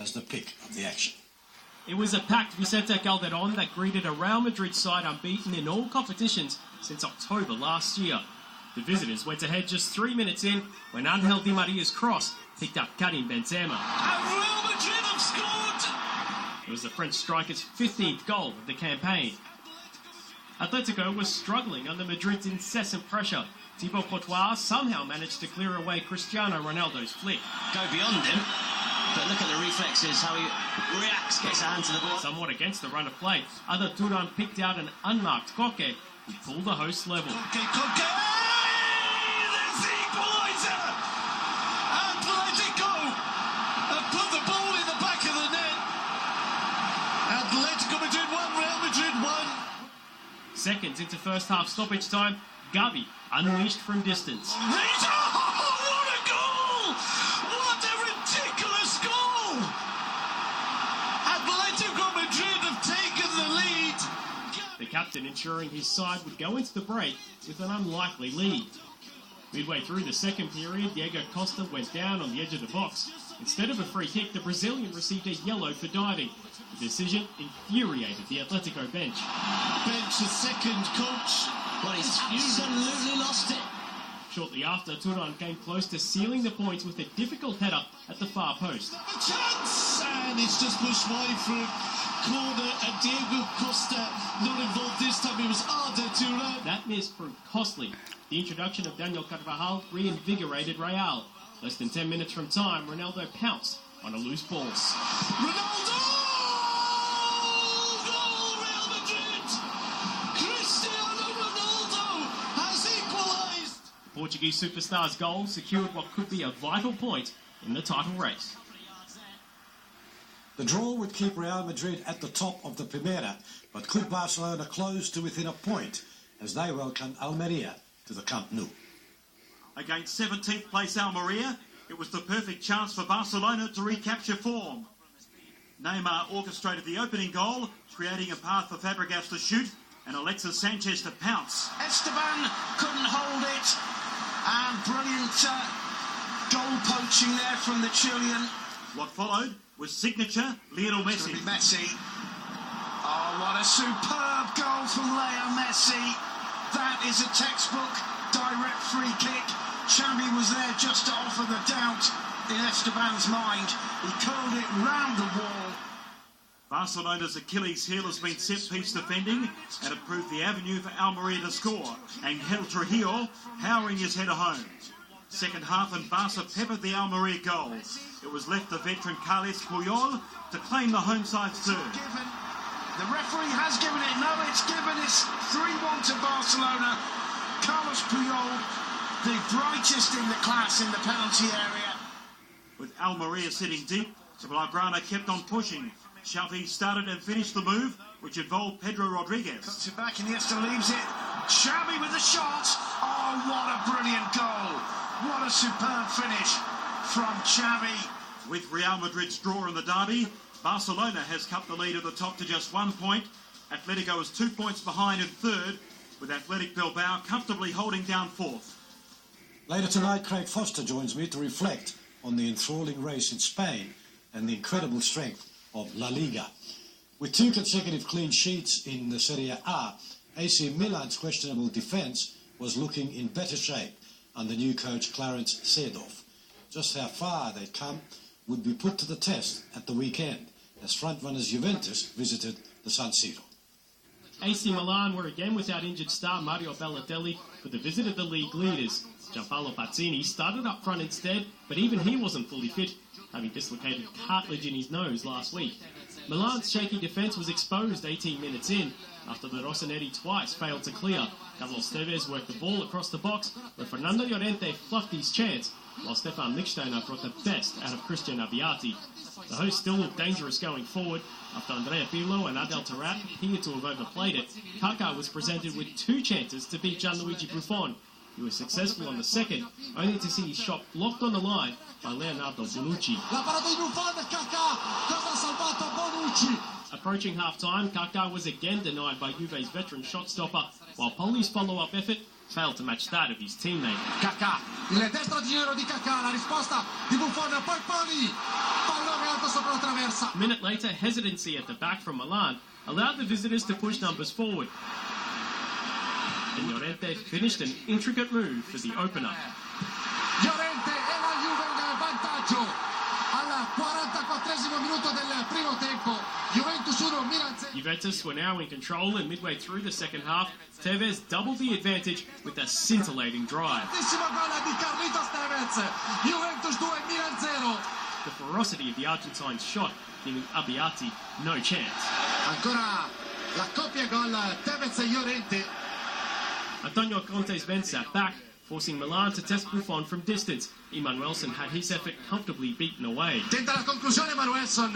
as the pick of the action. It was a packed Vicente Calderón that greeted a Real Madrid side unbeaten in all competitions since October last year. The visitors went ahead just 3 minutes in when Angel Di Maria's cross picked up Karim Benzema. And Real Madrid have scored! It was the French striker's 15th goal of the campaign. Atletico was struggling under Madrid's incessant pressure. Thibaut Courtois somehow managed to clear away Cristiano Ronaldo's flick. Go beyond him, but look at the reflexes, how he reacts, gets a hand to the ball. Somewhat against the run of play, Arda Turan picked out an unmarked Koke who pulled the host level. Koke! There's the equaliser! Atletico have put the ball in the back of the net. Atletico Madrid 1, Real Madrid 1. Seconds into first half stoppage time, Gavi unleashed from distance. Oh, what a goal! What a ridiculous goal! Atletico Madrid have taken the lead. The captain ensuring his side would go into the break with an unlikely lead. Midway through the second period, Diego Costa went down on the edge of the box. Instead of a free kick, the Brazilian received a yellow for diving. The decision infuriated the Atletico bench. Bench the second coach. Well, he's absolutely lost it. Shortly after, Turan came close to sealing the points with a difficult header at the far post. A chance! And it's just pushed wide for a corner, and Diego Costa not involved this time. It was Arda Turan. That miss proved costly. The introduction of Daniel Carvajal reinvigorated Real. Less than 10 minutes from time, Ronaldo pounced on a loose ball. Ronaldo! Goal, Real Madrid! Cristiano Ronaldo has equalised! Portuguese superstar's goal secured what could be a vital point in the title race. The draw would keep Real Madrid at the top of the Primera, but could Barcelona close to within a point as they welcome Almeria to the Camp Nou? Against 17th place Almeria, it was the perfect chance for Barcelona to recapture form. Neymar orchestrated the opening goal, creating a path for Fabregas to shoot and Alexis Sanchez to pounce. Esteban couldn't hold it, and brilliant goal poaching there from the Chilean. What followed was signature Lionel Messi. Messi. Oh, what a superb goal from Leo Messi. That is a textbook direct free kick. Xavi was there just to offer the doubt in Esteban's mind. He curled it round the wall. Barcelona's Achilles heel has been set-piece defending and it proved the avenue for Almeria to score. Angel Trujillo powering his header home. Second half and Barca peppered the Almeria goal. It was left to veteran Carles Puyol to claim the home side's turn. The referee has given it. No, it's given. It's 3-1 to Barcelona. Carles Puyol, the brightest in the class in the penalty area. With Almeria sitting deep, Blaugrana kept on pushing. Xavi started and finished the move, which involved Pedro Rodriguez. Cuts it back, Iniesta leaves it. Xavi with the shot. Oh, what a brilliant goal. What a superb finish from Xavi. With Real Madrid's draw in the derby, Barcelona has cut the lead at the top to just 1 point. Atletico is 2 points behind in third, with Athletic Bilbao comfortably holding down fourth. Later tonight, Craig Foster joins me to reflect on the enthralling race in Spain and the incredible strength of La Liga. With 2 consecutive clean sheets in the Serie A, AC Milan's questionable defence was looking in better shape under new coach Clarence Seedorf. Just how far they'd come would be put to the test at the weekend as frontrunners Juventus visited the San Siro. AC Milan were again without injured star Mario Balotelli, but they visited the league leaders. Gianpaolo Pazzini started up front instead, but even he wasn't fully fit, having dislocated cartilage in his nose last week. Milan's shaky defence was exposed 18 minutes in, after the Rossoneri twice failed to clear. Carlos Tevez worked the ball across the box, where Fernando Llorente fluffed his chance, while Stefan Lichtsteiner brought the best out of Christian Abbiati. The hosts still looked dangerous going forward. After Andrea Pirlo and Adel Taarabt appeared to have overplayed it, Kaká was presented with 2 chances to beat Gianluigi Buffon. He was successful on the second, only to see his shot blocked on the line by Leonardo Bonucci. Approaching half-time, Kaká was again denied by Juve's veteran shot-stopper, while Poli's follow-up effort failed to match that of his teammate. Kaká, il destro di Nero di Kaká, la risposta di Buffon, poi Poli, pallone alto sopra la traversa. A minute later, hesitancy at the back from Milan allowed the visitors to push numbers forward. And Llorente finished an intricate move for the opener. Llorente e la Juve in vantaggio al 44esimo minuto del primo tempo. Juventus 1, Milan 0. Juventus were now in control, and midway through the second half, Tevez doubled the advantage with a scintillating drive. Bellissimo gol di Carlitos Tevez. Juventus 2, Milan 0. The ferocity of the Argentine's shot giving Abbiati no chance. Ancora la coppia gol Tevez e Llorente. Antonio Conte's men sat back, forcing Milan to test Buffon from distance. Emanuelson had his effort comfortably beaten away. Tenta la conclusione Manuelson.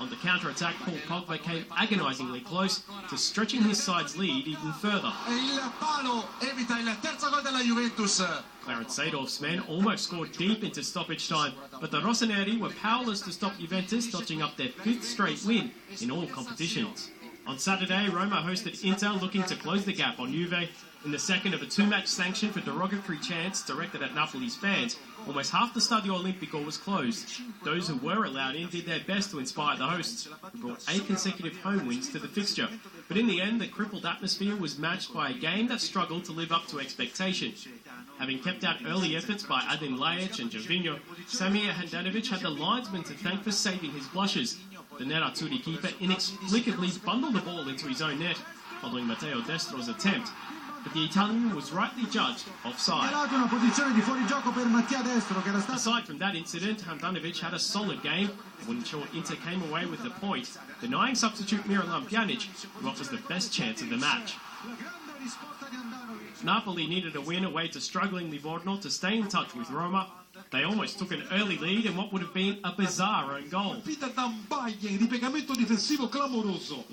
On the counter-attack, Paul Pogba came agonisingly close to stretching his side's lead even further. E il palo evita il terzo gol della Juventus. Clarence Seedorf's men almost scored deep into stoppage time, but the Rossoneri were powerless to stop Juventus, notching up their 5th straight win in all competitions. On Saturday, Roma hosted Inter, looking to close the gap on Juve. In the second of a 2-match sanction for derogatory chants directed at Napoli's fans, almost half the Stadio Olimpico was closed. Those who were allowed in did their best to inspire the hosts, who brought 8 consecutive home wins to the fixture. But in the end, the crippled atmosphere was matched by a game that struggled to live up to expectation. Having kept out early efforts by Adem Ljajic and Gervinho, Samir Handanovic had the linesman to thank for saving his blushes. The Nerazzurri keeper inexplicably bundled the ball into his own net, following Matteo Destro's attempt. But the Italian was rightly judged offside. Aside from that incident, Handanovic had a solid game, and when short Inter came away with the point, denying substitute Miralem Pjanic, who offers the best chance of the match. Napoli needed a win away to struggling Livorno to stay in touch with Roma. They almost took an early lead in what would have been a bizarre own goal. The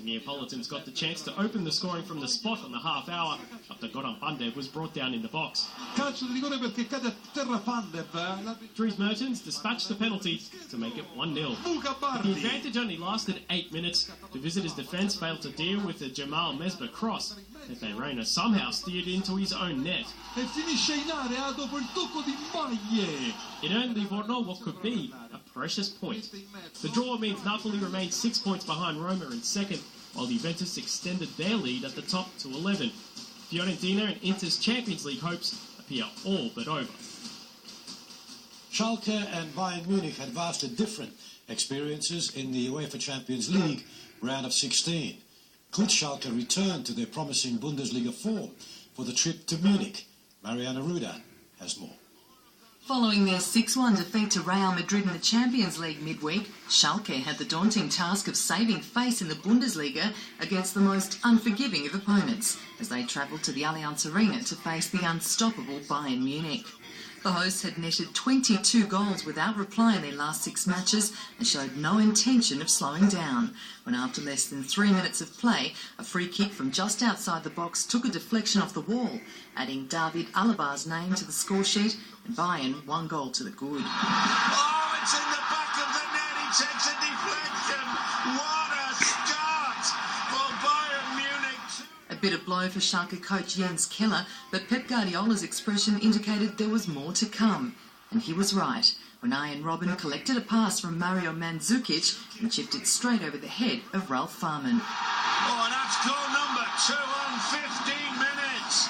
Neapolitans got the chance to open the scoring from the spot on the half hour after Goran Pandev was brought down in the box. Dries Mertens dispatched the penalty to make it 1-0. But the advantage only lasted 8 minutes. The visitors' defence failed to deal with the Jamal Mesbah cross. Pepe Reina somehow steered into his own net. It earned Livorno what could be a precious point. The draw means Napoli remained 6 points behind Roma in second, while Juventus extended their lead at the top to 11. Fiorentina and Inter's Champions League hopes appear all but over. Schalke and Bayern Munich had vastly different experiences in the UEFA Champions League round of 16. Could Schalke return to their promising Bundesliga form for the trip to Munich? Mariana Ruda has more. Following their 6-1 defeat to Real Madrid in the Champions League midweek, Schalke had the daunting task of saving face in the Bundesliga against the most unforgiving of opponents as they travelled to the Allianz Arena to face the unstoppable Bayern Munich. The hosts had netted 22 goals without reply in their last 6 matches and showed no intention of slowing down, when after less than 3 minutes of play, a free kick from just outside the box took a deflection off the wall, adding David Alaba's name to the score sheet, and Bayern 1 goal to the good. Oh, it's in the back of the net. He takes a deflection. What a start for Bayern Munich. A bitter blow for Schalke coach Jens Keller, but Pep Guardiola's expression indicated there was more to come. And he was right, when Arjen Robben collected a pass from Mario Mandzukic and chipped it straight over the head of Ralf Fährmann. Oh, and that's goal number 2 on 15 minutes.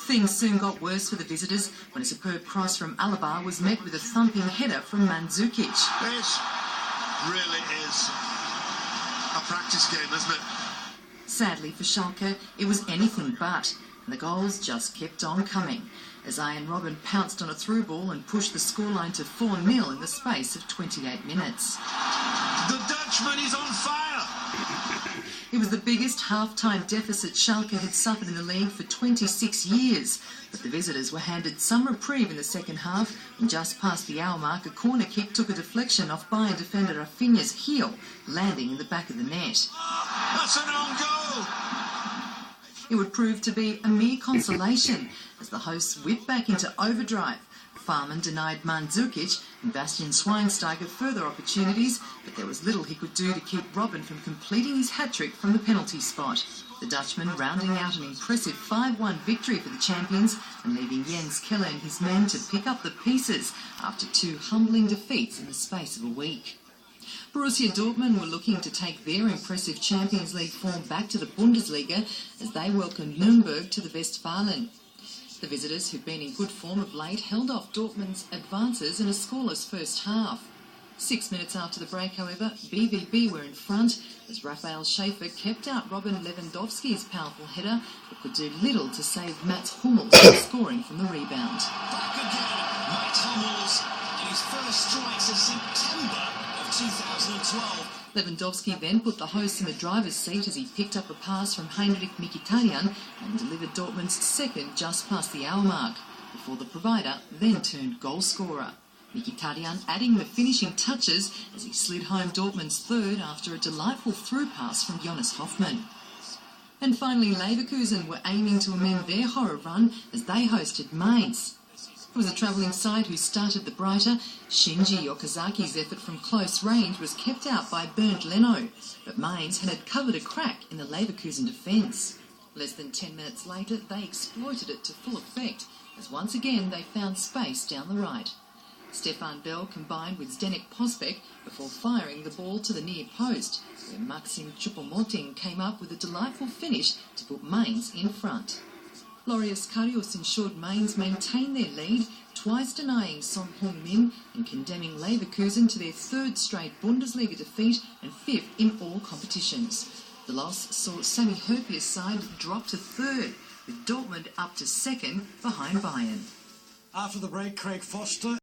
Things soon got worse for the visitors when a superb cross from Alaba was met with a thumping header from Mandzukic. This really is a practice game, isn't it? Sadly for Schalke, it was anything but, and the goals just kept on coming, as Arjen Robben pounced on a through ball and pushed the scoreline to 4-0 in the space of 28 minutes. The Dutchman is on fire. It was the biggest half-time deficit Schalke had suffered in the league for 26 years, but the visitors were handed some reprieve in the second half, and just past the hour mark, a corner kick took a deflection off Bayern defender Rafinha's heel, landing in the back of the net. That's an own goal. It would prove to be a mere consolation as the hosts whipped back into overdrive. Fährmann denied Mandzukic and Bastian Schweinsteiger further opportunities, but there was little he could do to keep Robben from completing his hat-trick from the penalty spot. The Dutchman rounding out an impressive 5-1 victory for the champions and leaving Jens Keller and his men to pick up the pieces after 2 humbling defeats in the space of a week. Borussia Dortmund were looking to take their impressive Champions League form back to the Bundesliga as they welcomed Nuremberg to the Westfalen. The visitors, who'd been in good form of late, held off Dortmund's advances in a scoreless first half. 6 minutes after the break, however, BVB were in front as Raphael Schäfer kept out Robin Lewandowski's powerful header but could do little to save Mats Hummels from scoring from the rebound. Back again, Mats Hummels, and his first strikes of September of 2012. Lewandowski then put the hosts in the driver's seat as he picked up a pass from Heinrich Mkhitaryan and delivered Dortmund's second just past the hour mark, before the provider then turned goal scorer. Mkhitaryan adding the finishing touches as he slid home Dortmund's third after a delightful through pass from Jonas Hoffmann. And finally, Leverkusen were aiming to amend their horror run as they hosted Mainz. It was a travelling side who started the brighter. Shinji Okazaki's effort from close range was kept out by Bernd Leno, but Mainz had covered a crack in the Leverkusen defence. Less than 10 minutes later, they exploited it to full effect as once again they found space down the right. Stefan Bell combined with Zdeněk Pospek before firing the ball to the near post, where Maxim Choupo-Moting came up with a delightful finish to put Mainz in front. Loris Karius ensured Mainz maintain their lead, twice denying Son Heung-min and condemning Leverkusen to their third straight Bundesliga defeat and fifth in all competitions. The loss saw Sami Hyypiä's side drop to third, with Dortmund up to second behind Bayern. After the break, Craig Foster